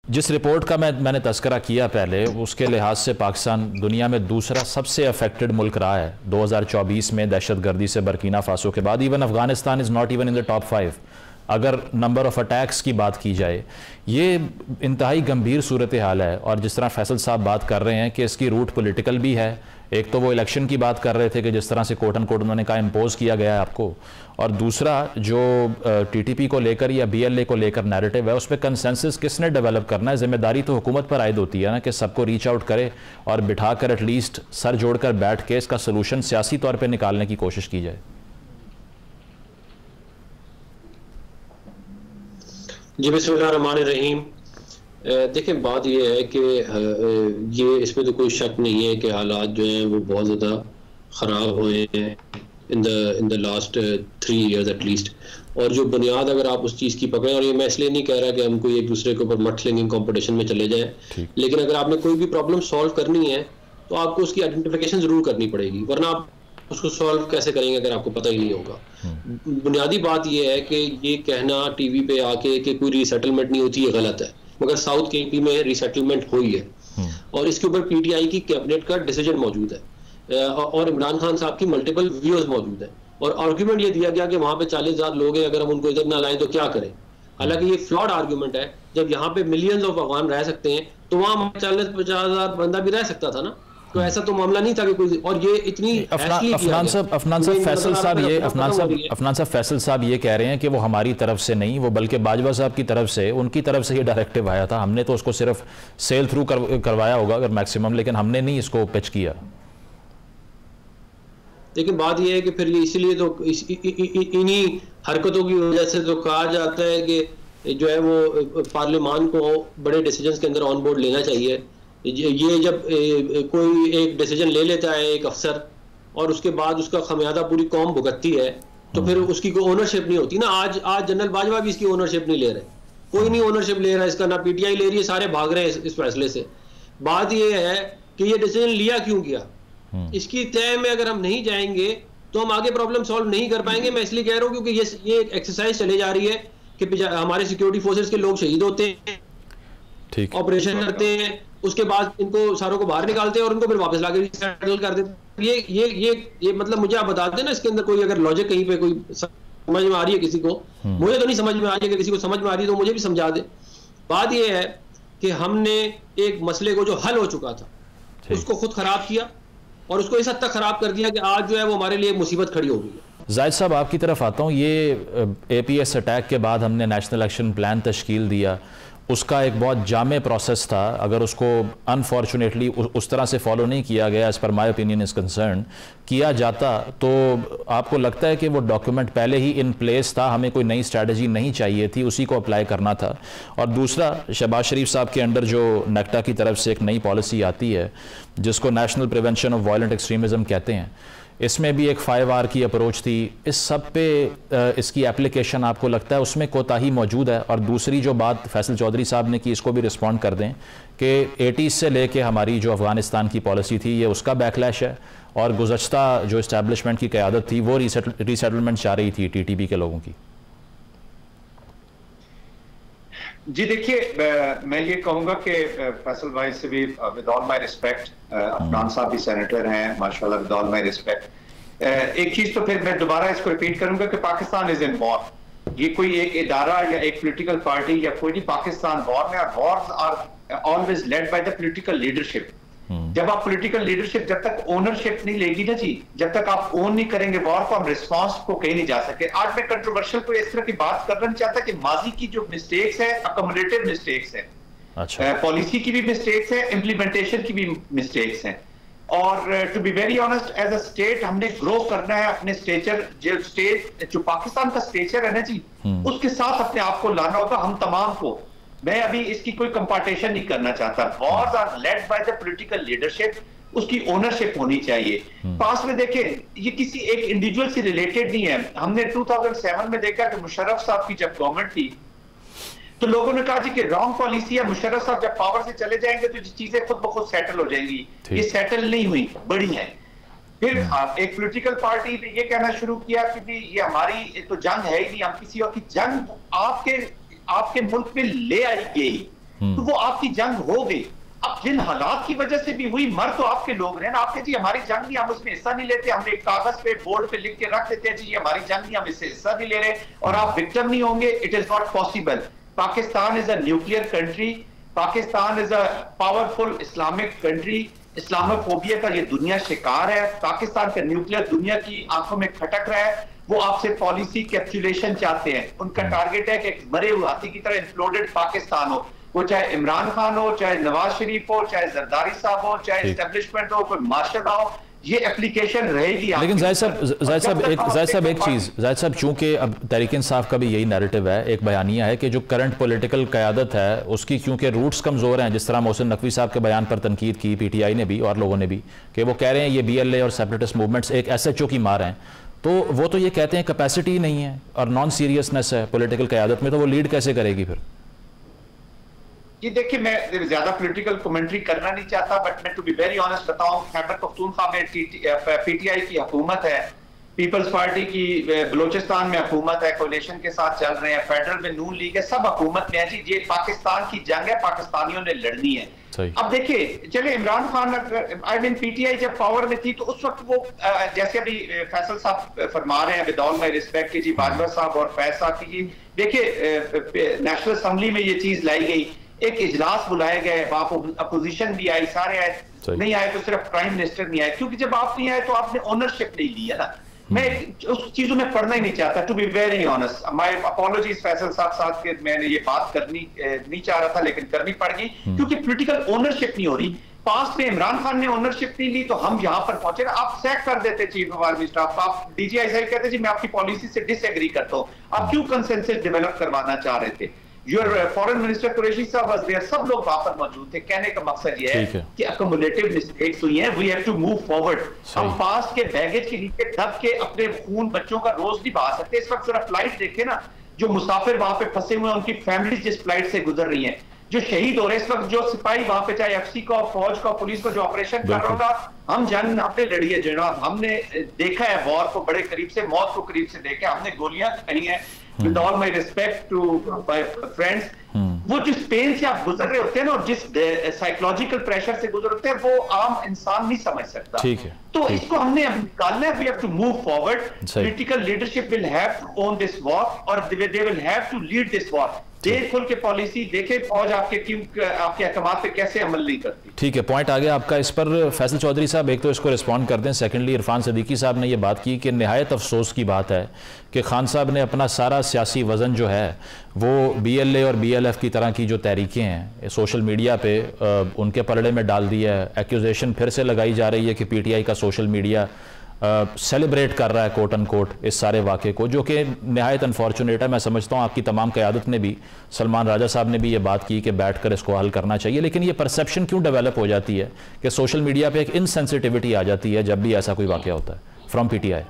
जिस रिपोर्ट का मैंने तस्करा किया पहले, उसके लिहाज से पाकिस्तान दुनिया में दूसरा सबसे अफेक्टेड मुल्क रहा है 2024 में दहशतगर्दी से बर्किना फासो के बाद। Even Afghanistan is not even in the top 5 अगर नंबर ऑफ़ अटैक्स की बात की जाए। ये इंतहाई गंभीर सूरत हाल है। और जिस तरह फैसल साहब बात कर रहे हैं कि इसकी रूट पॉलिटिकल भी है, एक तो वो इलेक्शन की बात कर रहे थे कि जिस तरह से कोट एंड कोट उन्होंने कहा इम्पोज किया गया है आपको, और दूसरा जो टीटीपी को लेकर या बीएलए को लेकर नैरेटिव है उस पर कंसेंसस किसने डेवलप करना है? जिम्मेदारी तो हुकूमत पर आयद होती है ना कि सबको रीच आउट करे और बिठा कर एटलीस्ट सर जोड़कर बैठ के इसका सोल्यूशन सियासी तौर पर निकालने की कोशिश की जाए। जी बिस्मिल्लाहिर्रहमानिर्रहीम। देखिए, बात यह है कि ये इसमें तो कोई शक नहीं है कि हालात जो हैं वो बहुत ज़्यादा ख़राब हुए हैं in the last 3 years at least. और जो बुनियाद अगर आप उस चीज़ की पकड़ें, और ये मैं इसलिए नहीं कह रहा कि हम कोई एक दूसरे के ऊपर मट स्लिंगिंग कॉम्पिटिशन में चले जाएं, लेकिन अगर आपने कोई भी प्रॉब्लम सॉल्व करनी है तो आपको उसकी आइडेंटिफिकेशन ज़रूर करनी पड़ेगी, वरना आप उसको सॉल्व कैसे करेंगे अगर आपको पता ही नहीं होगा। बुनियादी बात यह है कि ये कहना टीवी पे आके कि कोई रीसेटलमेंट नहीं होती, ये गलत है। मगर साउथ केपी में रीसेटलमेंट हुई है और इसके ऊपर पीटीआई की कैबिनेट का डिसीजन मौजूद है और इमरान खान साहब की मल्टीपल व्यूज मौजूद है। और आर्ग्यूमेंट ये दिया गया कि वहां पे 40,000 लोग हैं, अगर हम उनको इधर ना लाएं तो क्या करें। हालांकि ये फ्लॉड आर्ग्यूमेंट है। जब यहाँ पे मिलियंस ऑफ अफगान रह सकते हैं तो वहां 40-50,000 बंदा भी रह सकता था ना। तो ऐसा तो मामला नहीं था कि कोई, और ये इतनी अफनान साहब फैसल साहब ये कह रहे हैं कि वो हमारी तरफ से नहीं, वो बल्कि बाजवा साहब की तरफ से, उनकी तरफ से ये डायरेक्टिव आया था। हमने तो उसको सिर्फ सेल थ्रू करवाया होगा अगर मैक्सिमम, लेकिन हमने नहीं इसको पिच किया। लेकिन बात यह है कि फिर ये इसीलिए तो इन्हीं हरकतों की वजह से तो कहा जाता है कि जो है वो पार्लियामान को बड़े डिसीजंस के अंदर ऑन बोर्ड लेना चाहिए। ये जब कोई एक डिसीजन ले लेता है एक अफसर और उसके बाद उसका खमियाजा पूरी कौम भुगतती है तो फिर उसकी कोई ओनरशिप नहीं होती ना। आज जनरल बाजवा भी इसकी ओनरशिप नहीं ले रहे, कोई नहीं ओनरशिप ले रहा है इसका, ना पीटीआई ले रही है, सारे भाग रहे हैं इस फैसले से। बात ये है कि ये डिसीजन लिया क्यों गया, इसकी तय में अगर हम नहीं जाएंगे तो हम आगे प्रॉब्लम सॉल्व नहीं कर पाएंगे। मैं इसलिए कह रहा हूँ क्योंकि ये एक्सरसाइज चली जा रही है कि हमारे सिक्योरिटी फोर्सेस के लोग शहीद होते हैं, ठीक ऑपरेशन करते हैं, उसके बाद इनको सारों को बाहर निकालते हैं और उनको फिर वापस लाके सेटल कर देते हैं। ये मतलब मुझे आप बता देना इसके अंदर कोई अगर लॉजिक कहीं पे कोई समझ में आ रही है किसी को, मुझे तो नहीं समझ में आ रही है, अगर किसी को समझ में आ रही है तो मुझे भी समझा दे। बात ये है कि हमने एक मसले को जो हल हो चुका था उसको खुद खराब किया और उसको इस हद तक खराब कर दिया कि आज जो है वो हमारे लिए मुसीबत खड़ी हो गई है। जाहिद साहब आपकी तरफ आता हूँ। ये एपीएस अटैक के बाद हमने नेशनल एक्शन प्लान तश्कील दिया, उसका एक बहुत जामे प्रोसेस था। अगर उसको अनफॉर्चुनेटली उस तरह से फॉलो नहीं किया गया, as per my opinion is concern, किया जाता तो आपको लगता है कि वो डॉक्यूमेंट पहले ही इन प्लेस था, हमें कोई नई स्ट्रैटेजी नहीं चाहिए थी, उसी को अप्लाई करना था। और दूसरा, शहबाज शरीफ साहब के अंडर जो नेक्टा की तरफ से एक नई पॉलिसी आती है जिसको national prevention of violent extremism कहते हैं, इसमें भी एक 5R की अप्रोच थी। इस सब पे इसकी एप्लीकेशन आपको लगता है उसमें कोताही मौजूद है? और दूसरी जो बात फैसल चौधरी साहब ने की, इसको भी रिस्पॉन्ड कर दें कि 80s से लेके हमारी जो अफगानिस्तान की पॉलिसी थी ये उसका बैकलैश है और गुज़श्ता जो इस्टेब्लिशमेंट की क़यादत थी वो रीसेटलमेंट चाह रही थी टीटीपी के लोगों की। जी देखिए, मैं ये कहूँगा कि फैसल भाई से भी with all my respect, Afnan साहब भी सेनेटर हैं माशाल्लाह, विद ऑल माय रिस्पेक्ट। एक चीज तो फिर मैं दोबारा इसको रिपीट करूंगा कि पाकिस्तान इज इन वॉर। ये कोई एक इदारा या एक पॉलिटिकल पार्टी या कोई नहीं, पाकिस्तान वॉर में, और wars are always led by the political leadership. जब आप पॉलिटिकल लीडरशिप, जब तक ओनरशिप नहीं लेगी ना जी, जब तक आप ओन नहीं करेंगे वॉर को, हम रिस्पांस को कहीं नहीं जा सके। आज मैं कंट्रोवर्शियल कोई इस तरह की बात करना नहीं चाहता कि माजी की जो मिस्टेक्स है अकोमोडेटिव मिस्टेक्स है, अच्छा, पॉलिसी की भी मिस्टेक्स है, इम्प्लीमेंटेशन की भी मिस्टेक्स हैं। और to be very honest, as a state हमने ग्रो करना है अपने स्टेचर, जो पाकिस्तान का स्टेचर है ना जी, उसके साथ अपने आप को लाना होगा हम तमाम को। मैं अभी इसकी कोई कंपार्टेशन नहीं करना चाहता। Wars are led by the political leadership, उसकी ओनरशिप होनी चाहिए। पास में देखें, ये किसी एक इंडिविजुअल से रिलेटेड नहीं है। हमने 2007 में देखा कि मुशर्रफ साहब की जब गवर्नमेंट थी तो लोगों ने कहा जी कि रॉन्ग पॉलिसी है, मुशर्रफ साहब जब पावर से चले जाएंगे तो चीजें खुद ब खुद सेटल हो जाएंगी। ये सेटल नहीं हुई, बड़ी है। फिर एक पॉलिटिकल पार्टी ने ये कहना शुरू किया कि ये हमारी तो जंग है ही नहीं, हम किसी और की जंग आपके मुल्क में ले आई गई। तो वो आपकी जंग हो गई। अब जिन हालात की वजह से भी हुई, मर तो आपके लोग रहे ना। आपके जी हमारी जंग नहीं, हम उसमें हिस्सा नहीं लेते, हम एक कागज पे बोर्ड पे लिख के रख देते हैं जी ये हमारी जंग नहीं, हम इससे हिस्सा नहीं ले रहे और आप विक्टिम नहीं होंगे। It is not possible. Pakistan is a nuclear country, Pakistan is a powerful Islamic country. Islamophobia का ये दुनिया शिकार है। पाकिस्तान का न्यूक्लियर दुनिया की आंखों में खटक रहा है। वो आपसे पॉलिसी कैप्चुलेशन चाहते हैं। उनका टारगेट है कि मरे हुए हाथी की तरह इंफ्लोडेड पाकिस्तान हो, वो चाहे इमरान खान हो, चाहे नवाज शरीफ हो, चाहे जरदारी साहब हो, चाहे एस्टेब्लिशमेंट हो, कोई मार्शल हो, ये एप्लीकेशन रहेगी। लेकिन जाहिद साहब एक चीज़, जाहिद साहब चूंकि अब तहरीक इंसाफ का भी यही नैरेटिव है, एक बयानिया है कि जो करंट पॉलिटिकल क़यादत है उसकी क्योंकि रूट्स कमज़ोर हैं, जिस तरह मोहसिन नकवी साहब के बयान पर तनकीद की PTI ने भी और लोगों ने भी, कि वो कह रहे हैं ये BLA और सेपरेटिस्ट मूवमेंट्स एक SHO की मार हैं, तो वो तो ये कहते हैं कैपेसिटी ही नहीं है और नॉन सीरियसनेस है पॉलिटिकल क़यादत में, तो वो लीड कैसे करेगी फिर? ये देखिए, मैं ज्यादा पॉलिटिकल कमेंट्री करना नहीं चाहता, बट मैं टू बी वेरी ऑनेस्ट बताऊं, खैबर पख्तूनख्वा में PTI की हुकूमत है, पीपल्स पार्टी की बलोचिस्तान में हुकूमत है, कोलिशन के साथ चल रहे हैं, फेडरल में नून लीग है, सब हुकूमत में है जी। ये पाकिस्तान की जंग है, पाकिस्तानियों ने लड़नी है। अब देखिए, चले इमरान खान PTI जब पावर में थी तो उस वक्त वो जैसे अभी फैसल साहब फरमा रहे हैं विद ऑल माय रिस्पेक्ट की जी, बाजवा साहब और फैज साहब की जी, देखिए नेशनल असेंबली में ये चीज लाई गई, एक इजलास बुलाए गए, अपोजिशन भी आई, सारे आए, नहीं आए तो सिर्फ प्राइम मिनिस्टर नहीं आए, क्योंकि जब आप नहीं आए तो आपने ओनरशिप नहीं ली है ना। मैं उस चीजों में पढ़ना ही नहीं चाहता, to be very honest. My apologies Faisal sahab के, मैंने ये बात करनी नहीं चाह रहा था लेकिन करनी पड़ गई, क्योंकि पॉलिटिकल ओनरशिप नहीं हो रही। पास्ट में इमरान खान ने ओनरशिप नहीं ली तो हम यहाँ पर पहुंचे। आप सैक कर देते चीफ ऑफ आर्मी स्टाफ, आप DGI साहब कहते जी मैं आपकी पॉलिसी से डिसएग्री करता हूँ, आप क्यों कंसेंसस डेवलप करवाना चाह रहे थे? योर फॉरेन मिनिस्टर कुरैशी साहब वाज देयर, सब लोग वहां पर मौजूद थे। कहने का मकसद ये है कि अक्युमुलेटिव मिस्टेक्स हुई हैं, we have to move forward. हम पास्ट के बैगेज के नीचे दब के अपने खून बच्चों का रोज नहीं बहा सकते। इस वक्त जरा फ्लाइट देखे ना, जो मुसाफिर वहां पे फंसे हुए हैं, उनकी फैमिली जिस फ्लाइट से गुजर रही है, जो शहीद हो रहे हैं इस वक्त, जो सिपाही वहां पे चाहे FC का, फौज का, पुलिस का जो ऑपरेशन कर रहा होगा, हम जंग अपने लड़ी है जनाब। हमने देखा है वॉर को बड़े करीब से, मौत को करीब से देखा, हमने गोलियां खाई हैं। With all my respect to my friends, वो जिस पेन से आप गुजर रहे होते हैं ना, और जिस साइकोलॉजिकल प्रेशर से गुजर होते हैं, वो आम इंसान नहीं समझ सकता। ठीक है, तो इसको हमने अब निकालना है। We have to move forward. Political leadership will have to own this war और they will have to lead this war. देख खोल के पॉलिसी देखे, फौज आपके क्यों आपके अहकामात पे कैसे अमल नहीं करती। ठीक है, पॉइंट आ गया आपका। इस पर फैसल चौधरी साहब एक तो इसको रिस्पॉन्ड कर दें। सेकेंडली इरफान सदीकी साहब ने ये बात की कि निहायत अफसोस की बात है कि खान साहब ने अपना सारा सियासी वज़न जो है वो BLA और BLF की तरह की जो तहरीकें हैं सोशल मीडिया पे उनके पलड़े में डाल दिया है। एक्यूजेशन फिर से लगाई जा रही है कि PTI का सोशल मीडिया सेलिब्रेट कर रहा है कोट अन कोट इस सारे वाक़े को, जो कि नहायत अनफॉर्चुनेट है। मैं समझता हूँ आपकी तमाम क़यादत ने भी, सलमान राजा साहब ने भी ये बात की कि बैठ कर इसको हल करना चाहिए, लेकिन ये परसेप्शन क्यों डेवलप हो जाती है कि सोशल मीडिया पे एक इनसेंसिटिविटी आ जाती है जब भी ऐसा कोई वाक़या होता है फ्रॉम PTI?